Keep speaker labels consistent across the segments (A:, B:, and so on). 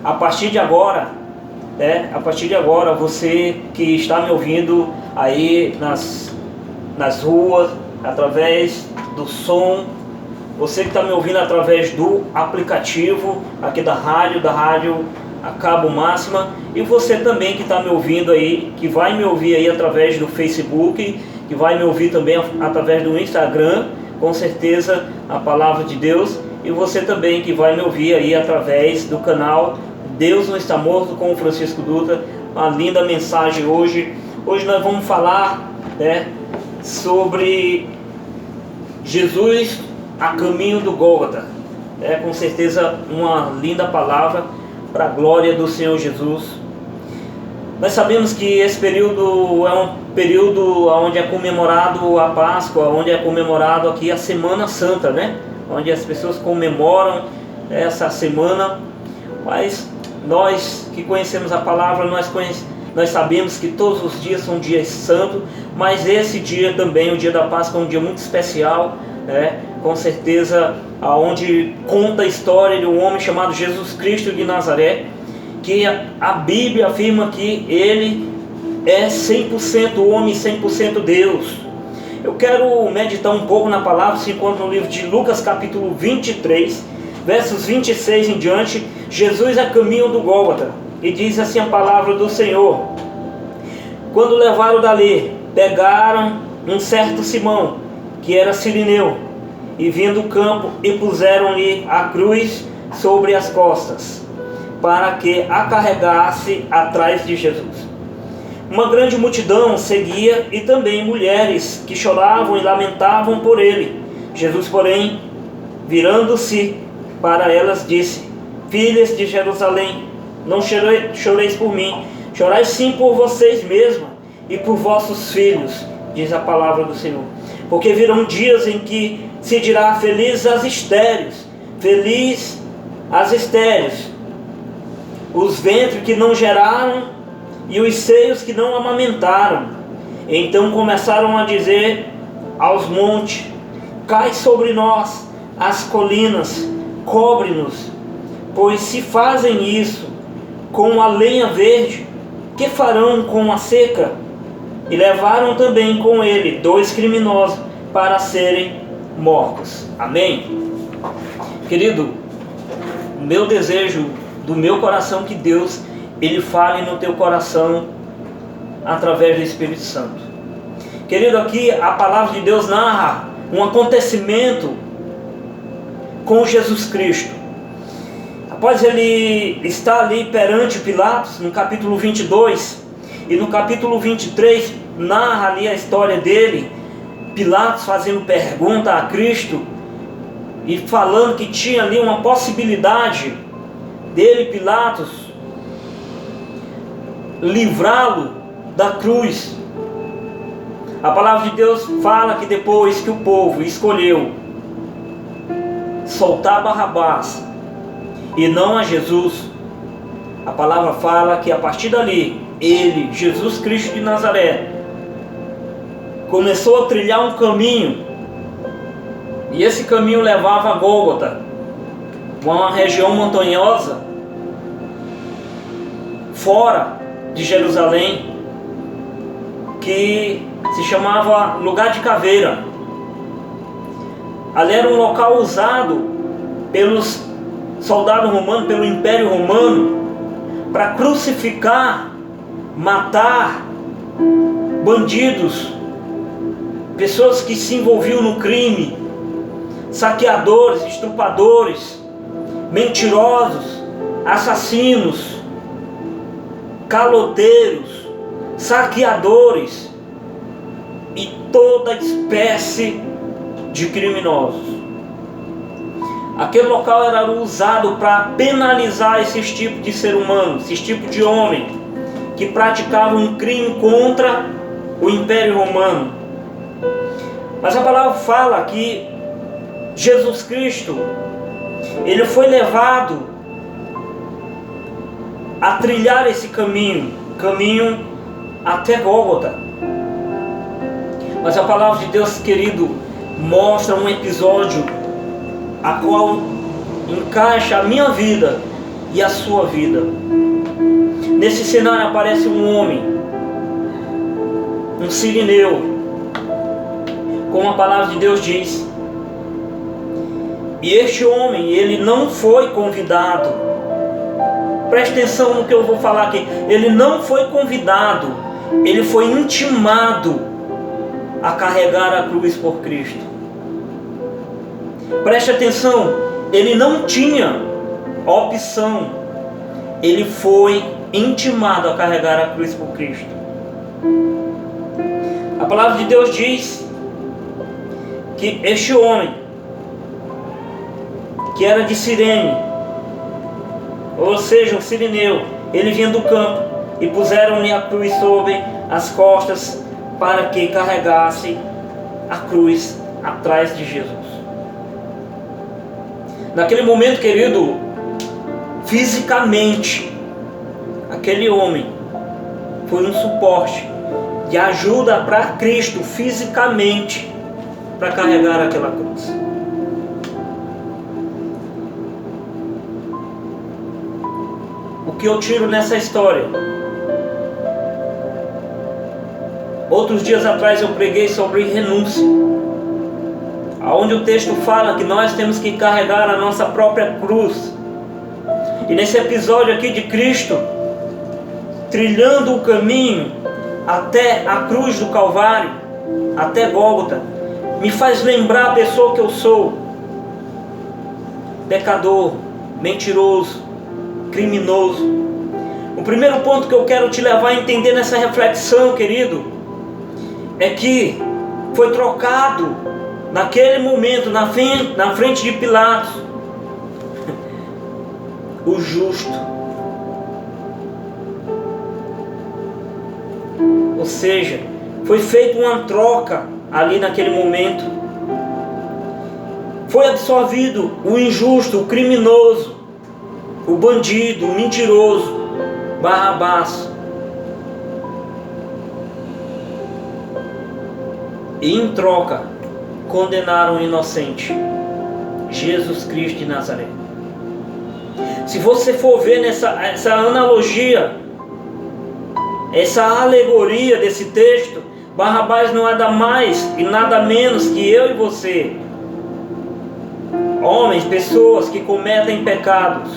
A: a partir de agora, você que está me ouvindo aí nas ruas, através do som, você que está me ouvindo através do aplicativo aqui da rádio a Cabo Máxima, e você também que está me ouvindo aí, que vai me ouvir aí através do Facebook, que vai me ouvir também através do Instagram, com certeza a palavra de Deus, e você também que vai me ouvir aí através do canal Deus Não Está Morto com o Francisco Dutra. Uma linda mensagem hoje. Hoje nós vamos falar sobre Jesus a caminho do Gólgota. Com certeza uma linda palavra para a glória do Senhor Jesus. Nós sabemos que esse período é um período onde é comemorado a Páscoa, onde é comemorado aqui a Semana Santa, onde as pessoas comemoram essa semana. Mas nós que conhecemos a palavra, nós sabemos que todos os dias são dias santos, mas esse dia também, o dia da Páscoa, é um dia muito especial, com certeza, onde conta a história de um homem chamado Jesus Cristo de Nazaré, que a Bíblia afirma que ele é 100% homem e 100% Deus. Eu quero meditar um pouco na palavra, se encontra no livro de Lucas capítulo 23, versos 26 em diante. Jesus a caminho do Gólgota, e diz assim a palavra do Senhor: quando levaram dali, pegaram um certo Simão, que era sirineu, e vindo do campo, e puseram-lhe a cruz sobre as costas, para que a carregasse atrás de Jesus. Uma grande multidão seguia, e também mulheres que choravam e lamentavam por ele. Jesus, porém, virando-se para elas, disse: filhas de Jerusalém, não choreis por mim, chorai sim por vocês mesmas e por vossos filhos, diz a palavra do Senhor. Porque virão dias em que se dirá: feliz as estéreis, os ventres que não geraram e os seios que não amamentaram. Então começaram a dizer aos montes: cai sobre nós, as colinas, cobre-nos. Pois se fazem isso com a lenha verde, que farão com a seca? E levaram também com ele 2 criminosos para serem mortos. Amém? Querido, meu desejo do meu coração que Deus, Ele fale no teu coração através do Espírito Santo. Querido, aqui a palavra de Deus narra um acontecimento com Jesus Cristo. Após ele estar ali perante Pilatos, no capítulo 22, e no capítulo 23, narra ali a história dele, Pilatos fazendo pergunta a Cristo, e falando que tinha ali uma possibilidade dele, Pilatos, livrá-lo da cruz. A palavra de Deus fala que depois que o povo escolheu soltar Barrabás e não a Jesus, a palavra fala que a partir dali, ele, Jesus Cristo de Nazaré, começou a trilhar um caminho, e esse caminho levava a Gólgota, uma região montanhosa, fora de Jerusalém, que se chamava Lugar de Caveira. Ali era um local usado pelos soldados romanos, pelo Império Romano, para crucificar, matar bandidos, pessoas que se envolviam no crime, saqueadores, estupradores, mentirosos, assassinos, caloteiros, saqueadores e toda espécie de criminosos. Aquele local era usado para penalizar esses tipos de ser humano, esses tipos de homem que praticavam um crime contra o Império Romano. Mas a palavra fala que Jesus Cristo, ele foi levado a trilhar esse caminho até Gólgota. Mas a palavra de Deus, querido, mostra um episódio a qual encaixa a minha vida e a sua vida. Nesse cenário aparece um homem, um sirineu, como a palavra de Deus diz. E este homem, ele não foi convidado. Preste atenção no que eu vou falar aqui. Ele não foi convidado, ele foi intimado a carregar a cruz por Cristo. Preste atenção, ele não tinha opção, ele foi intimado a carregar a cruz por Cristo. A palavra de Deus diz que este homem, que era de Cirene, ou seja, um sirineu, ele vinha do campo e puseram-lhe a cruz sobre as costas para que carregasse a cruz atrás de Jesus. Naquele momento, querido, fisicamente, aquele homem foi um suporte de ajuda para Cristo fisicamente para carregar aquela cruz. O que eu tiro nessa história? Outros dias atrás eu preguei sobre renúncia, onde o texto fala que nós temos que carregar a nossa própria cruz. E nesse episódio aqui de Cristo trilhando o caminho até a cruz do Calvário, até Gólgota, me faz lembrar a pessoa que eu sou: pecador, mentiroso, criminoso. O primeiro ponto que eu quero te levar a entender nessa reflexão, querido, é que foi trocado naquele momento, na frente de Pilatos, o justo. Ou seja, foi feita uma troca ali naquele momento. Foi absolvido o injusto, o criminoso, o bandido, o mentiroso, Barrabás. E em troca, condenaram o inocente, Jesus Cristo de Nazaré. Se você for ver essa analogia, essa alegoria desse texto, Barrabás não é nada mais e nada menos que eu e você, homens, pessoas que cometem pecados.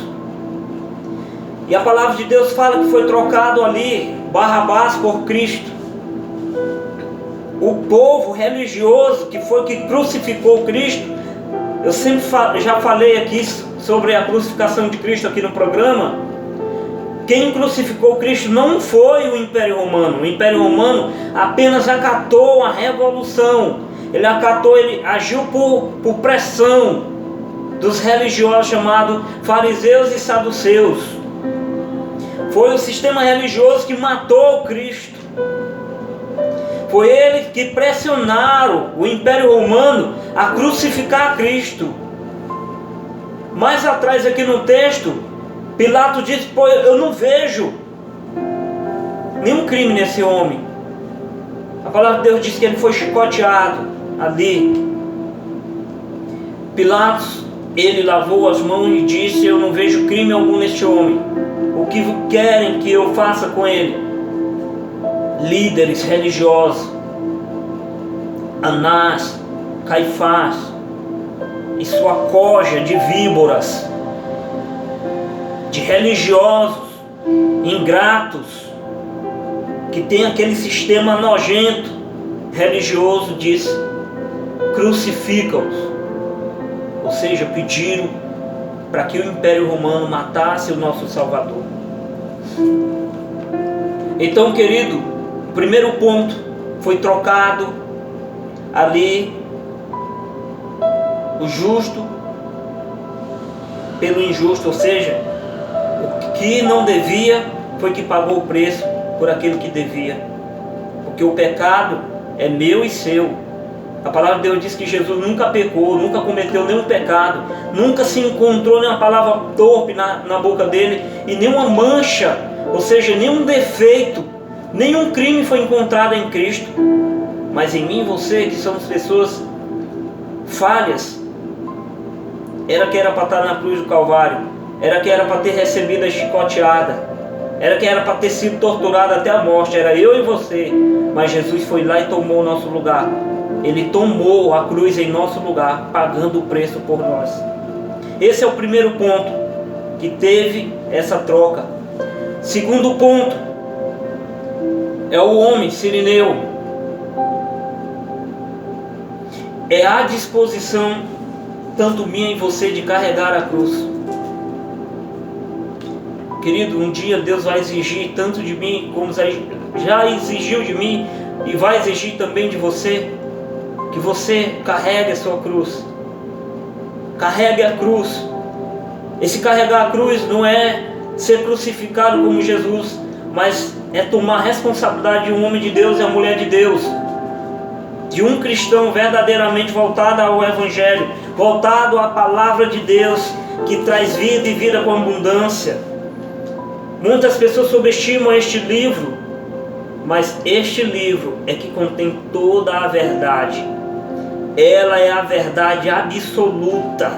A: E a palavra de Deus fala que foi trocado ali Barrabás por Cristo. O povo religioso que foi que crucificou Cristo, eu sempre já falei aqui sobre a crucificação de Cristo aqui no programa. Quem crucificou Cristo não foi o Império Romano. O Império Romano apenas acatou a revolução. Ele agiu por pressão dos religiosos chamados fariseus e saduceus. Foi o sistema religioso que matou Cristo. Foi eles que pressionaram o Império Romano a crucificar Cristo. Mais atrás aqui no texto, Pilatos disse: pô, eu não vejo nenhum crime nesse homem. A palavra de Deus diz que ele foi chicoteado ali. Pilatos, ele lavou as mãos e disse: eu não vejo crime algum neste homem. O que querem que eu faça com ele? Líderes religiosos, Anás, Caifás e sua coja de víboras, de religiosos ingratos, que tem aquele sistema nojento religioso, diz: crucifica-os. Ou seja, pediram para que o Império Romano matasse o nosso Salvador. Então, querido, o primeiro ponto, foi trocado ali o justo pelo injusto. Ou seja, o que não devia foi que pagou o preço por aquilo que devia. Porque o pecado é meu e seu. A palavra de Deus diz que Jesus nunca pecou, nunca cometeu nenhum pecado, nunca se encontrou nenhuma palavra torpe na boca dele, e nenhuma mancha, ou seja, nenhum defeito, nenhum crime foi encontrado em Cristo. Mas em mim e você, que somos pessoas falhas, era para estar na cruz do Calvário, era quem era para ter recebido a chicoteada, era quem era para ter sido torturado até a morte, era eu e você. Mas Jesus foi lá e tomou o nosso lugar. Ele tomou a cruz em nosso lugar, pagando o preço por nós. Esse é o primeiro ponto, que teve essa troca. Segundo ponto, é o homem sirineu. É a disposição, tanto minha e você, de carregar a cruz. Querido, um dia Deus vai exigir tanto de mim, como já exigiu de mim, e vai exigir também de você, que você carregue a sua cruz. Carregue a cruz. Esse carregar a cruz não é ser crucificado como Jesus, mas é tomar a responsabilidade de um homem de Deus e uma mulher de Deus, de um cristão verdadeiramente voltado ao Evangelho, voltado à palavra de Deus, que traz vida e vida com abundância. Muitas pessoas subestimam este livro, mas este livro é que contém toda a verdade. Ela é a verdade absoluta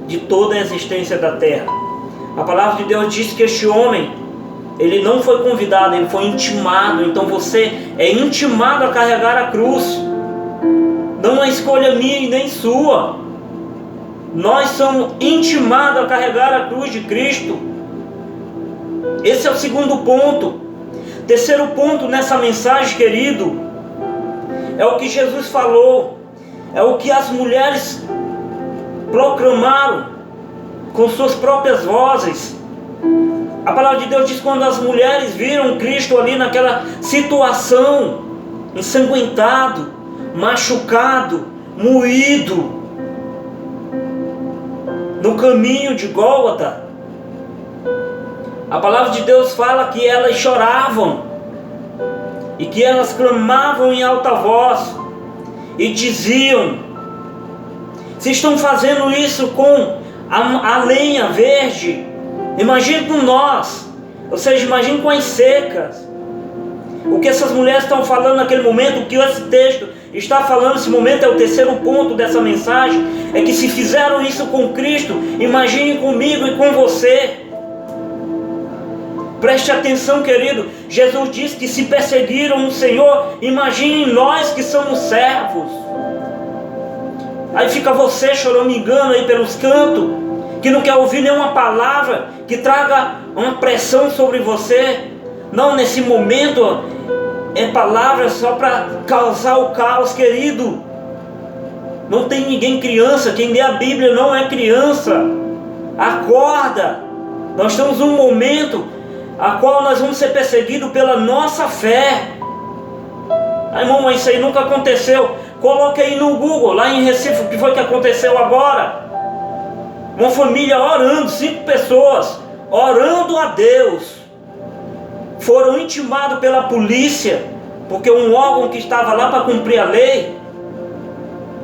A: de toda a existência da terra. A palavra de Deus diz que este homem, ele não foi convidado, ele foi intimado. Então você é intimado a carregar a cruz. Não é escolha minha e nem sua. Nós somos intimados a carregar a cruz de Cristo. Esse é o segundo ponto. Terceiro ponto nessa mensagem, querido, é o que Jesus falou, é o que as mulheres proclamaram com suas próprias vozes. A palavra de Deus diz que quando as mulheres viram Cristo ali naquela situação, ensanguentado, machucado, moído, no caminho de Gólgota, a palavra de Deus fala que elas choravam e que elas clamavam em alta voz e diziam: se estão fazendo isso com a lenha verde, imagine com nós, ou seja, imagine com as secas. O que essas mulheres estão falando naquele momento, o que esse texto está falando nesse momento, é o terceiro ponto dessa mensagem, é que se fizeram isso com Cristo, imagine comigo e com você. Preste atenção, querido. Jesus disse que se perseguiram o Senhor, imagine nós que somos servos. Aí fica você choramingando aí pelos cantos, que não quer ouvir nenhuma palavra que traga uma pressão sobre você. Não, nesse momento é palavra só para causar o caos, querido. Não tem ninguém criança. Quem lê a Bíblia não é criança. Acorda. Nós estamos num momento a qual nós vamos ser perseguidos pela nossa fé. Ai, irmão, mas isso aí nunca aconteceu. Coloque aí no Google, lá em Recife, o que foi que aconteceu agora. Uma família orando, 5 pessoas orando a Deus, foram intimados pela polícia, porque um órgão que estava lá para cumprir a lei,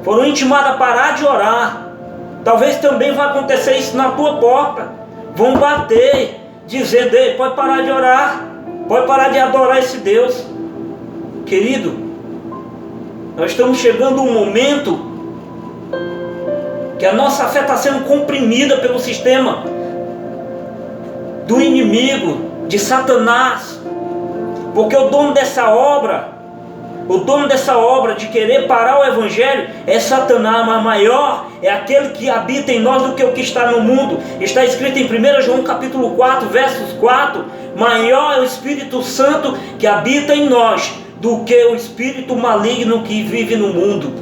A: foram intimados a parar de orar. Talvez também vai acontecer isso na tua porta. Vão bater, dizendo: ei, pode parar de orar, pode parar de adorar esse Deus. Querido, nós estamos chegando a um momento que a nossa fé está sendo comprimida pelo sistema do inimigo, de Satanás, porque o dono dessa obra de querer parar o Evangelho é Satanás, mas maior é aquele que habita em nós do que o que está no mundo. Está escrito em 1 João capítulo 4, versos 4, maior é o Espírito Santo que habita em nós do que o espírito maligno que vive no mundo.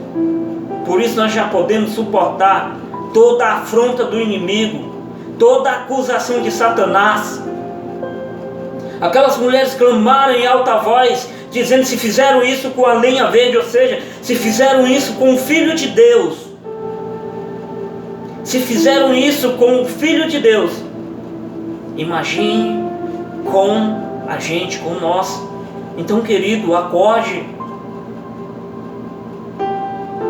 A: Por isso nós já podemos suportar toda a afronta do inimigo, toda a acusação de Satanás. Aquelas mulheres clamaram em alta voz, dizendo: se fizeram isso com a lenha verde, ou seja, se fizeram isso com o Filho de Deus, se fizeram isso com o Filho de Deus, imagine com a gente, com nós. Então, querido, acorde.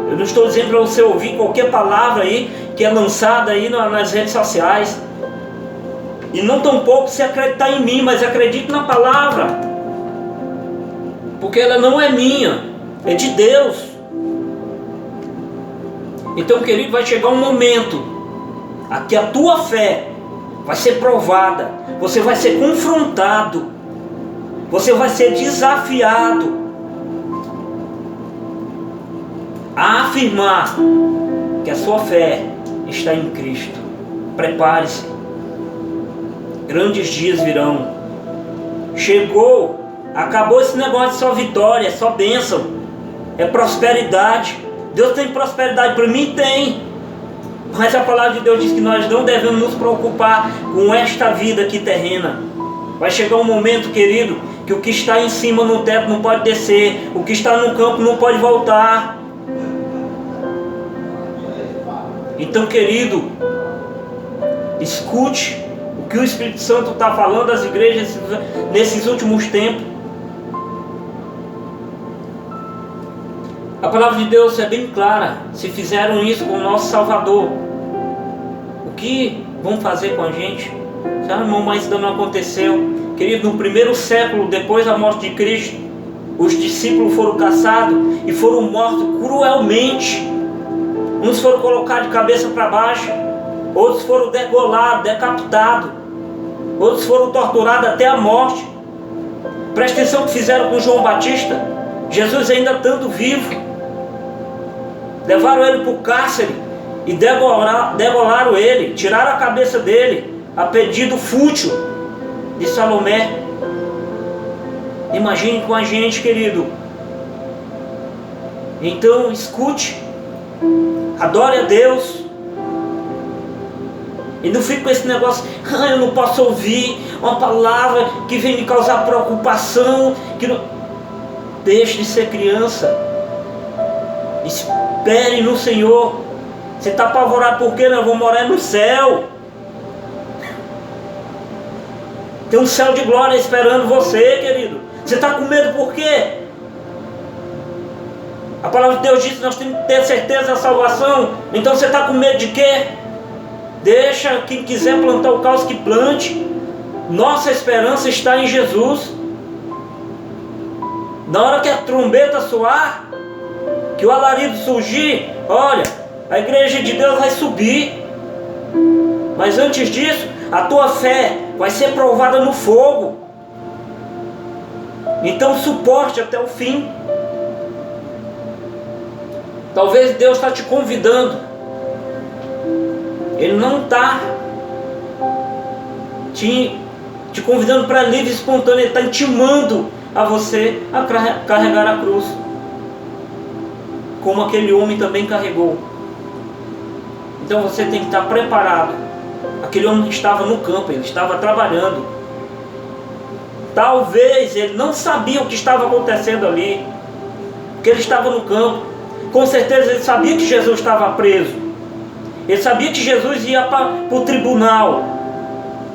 A: Eu não estou dizendo para você ouvir qualquer palavra aí que é lançada aí nas redes sociais, e não tampouco se acreditar em mim, mas acredite na palavra, porque ela não é minha, é de Deus. Então, querido, vai chegar um momento que a tua fé vai ser provada, você vai ser confrontado, você vai ser desafiado a afirmar que a sua fé está em Cristo. Prepare-se, grandes dias virão. Chegou, acabou esse negócio de só vitória, só bênção, é prosperidade. Deus tem prosperidade para mim? Tem. Mas a palavra de Deus diz que nós não devemos nos preocupar com esta vida aqui terrena. Vai chegar um momento, querido, que o que está em cima no teto não pode descer, o que está no campo não pode voltar. Então, querido, escute o que o Espírito Santo está falando às igrejas nesses últimos tempos. A palavra de Deus é bem clara. Se fizeram isso com o nosso Salvador, o que vão fazer com a gente? Ah, irmão, mas ainda não aconteceu. Querido, no primeiro século depois da morte de Cristo, os discípulos foram caçados e foram mortos cruelmente. Uns foram colocados de cabeça para baixo, outros foram degolados, decapitados, outros foram torturados até a morte. Presta atenção o que fizeram com João Batista. Jesus ainda estando vivo, levaram ele para o cárcere e degolaram ele, tiraram a cabeça dele, a pedido fútil de Salomé. Imagine com a gente, querido. Então escute, adore a Deus, e não fique com esse negócio, eu não posso ouvir uma palavra que vem me causar preocupação, que não... Deixe de ser criança, espere no Senhor. Você está apavorado porque nós vamos morar no céu. Tem um céu de glória esperando você, querido. Você está com medo por quê? A palavra de Deus diz que nós temos que ter certeza da salvação. Então você está com medo de quê? Deixa quem quiser plantar o caos que plante. Nossa esperança está em Jesus. Na hora que a trombeta soar, que o alarido surgir, olha, a igreja de Deus vai subir. Mas antes disso, a tua fé vai ser provada no fogo. Então suporte até o fim. Talvez Deus está te convidando. Ele não está te convidando para livre e espontâneo. Ele está intimando a você a carregar a cruz, como aquele homem também carregou. Então você tem que estar preparado. Aquele homem que estava no campo, ele estava trabalhando. Talvez ele não sabia o que estava acontecendo ali, porque ele estava no campo. Com certeza ele sabia que Jesus estava preso, ele sabia que Jesus ia para o tribunal,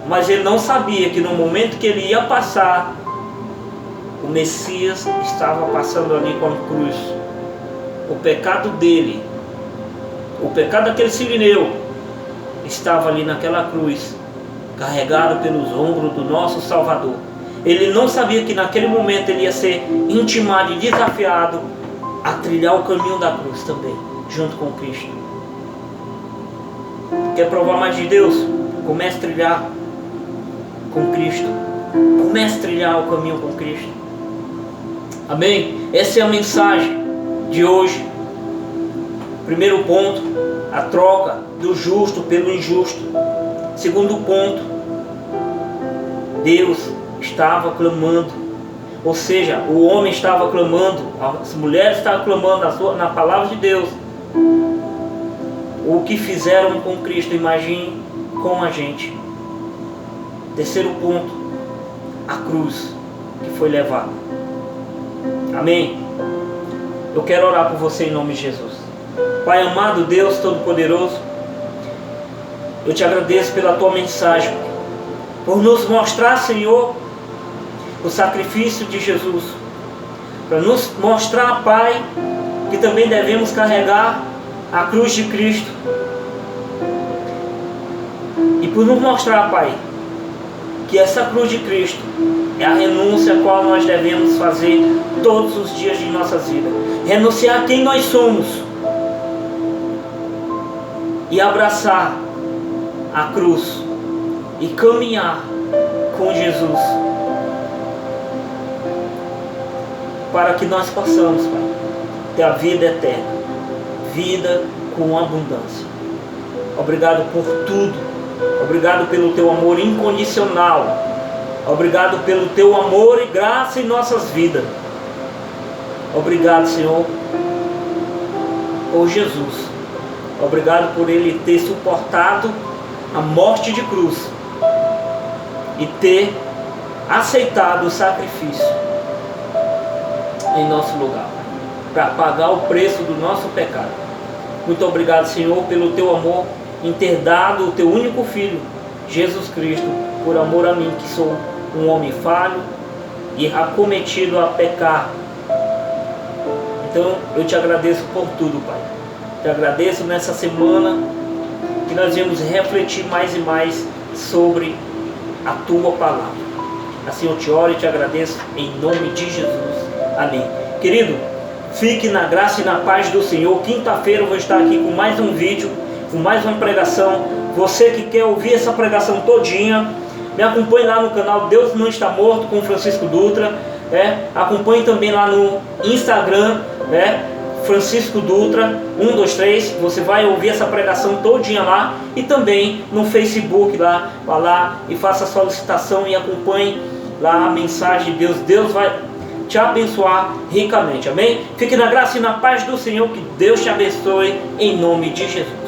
A: mas ele não sabia que no momento que ele ia passar, o Messias estava passando ali com a cruz. O pecado dele, o pecado daquele sirineu, estava ali naquela cruz, carregado pelos ombros do nosso Salvador. Ele não sabia que naquele momento ele ia ser intimado e desafiado a trilhar o caminho da cruz também, junto com Cristo. Quer provar mais de Deus? Comece a trilhar com Cristo. Comece a trilhar o caminho com Cristo. Amém? Essa é a mensagem de hoje. Primeiro ponto, a troca do justo pelo injusto. Segundo ponto, Deus estava clamando, ou seja, o homem estava clamando, as mulheres estavam clamando na palavra de Deus. O que fizeram com Cristo, imagine com a gente. Terceiro ponto, a cruz que foi levada. Amém? Eu quero orar por você em nome de Jesus. Pai amado, Deus Todo-Poderoso, eu te agradeço pela tua mensagem, por nos mostrar, Senhor, o sacrifício de Jesus, para nos mostrar, Pai, que também devemos carregar a cruz de Cristo, e por nos mostrar, Pai, que essa cruz de Cristo é a renúncia a qual nós devemos fazer todos os dias de nossas vidas. Renunciar a quem nós somos e abraçar a cruz e caminhar com Jesus, para que nós possamos, Pai, ter a vida eterna, vida com abundância. Obrigado por tudo, obrigado pelo Teu amor incondicional, obrigado pelo Teu amor e graça em nossas vidas. Obrigado, Senhor, por Jesus. Obrigado por Ele ter suportado a morte de cruz e ter aceitado o sacrifício em nosso lugar, para pagar o preço do nosso pecado. Muito obrigado, Senhor, pelo Teu amor em ter dado o Teu único Filho, Jesus Cristo, por amor a mim, que sou um homem falho e acometido a pecar. Então eu Te agradeço por tudo, Pai. Te agradeço nessa semana que nós viemos refletir mais e mais sobre a Tua palavra. Assim eu Te oro e Te agradeço em nome de Jesus. Amém. Querido, fique na graça e na paz do Senhor. Quinta-feira eu vou estar aqui com mais um vídeo, com mais uma pregação. Você que quer ouvir essa pregação todinha, me acompanhe lá no canal Deus Não Está Morto com Francisco Dutra. Acompanhe também lá no Instagram, Francisco Dutra 123. Você vai ouvir essa pregação todinha lá. E também no Facebook lá. Vá lá e faça a solicitação e acompanhe lá a mensagem de Deus. Deus vai te abençoar ricamente, amém? Fique na graça e na paz do Senhor, que Deus te abençoe em nome de Jesus.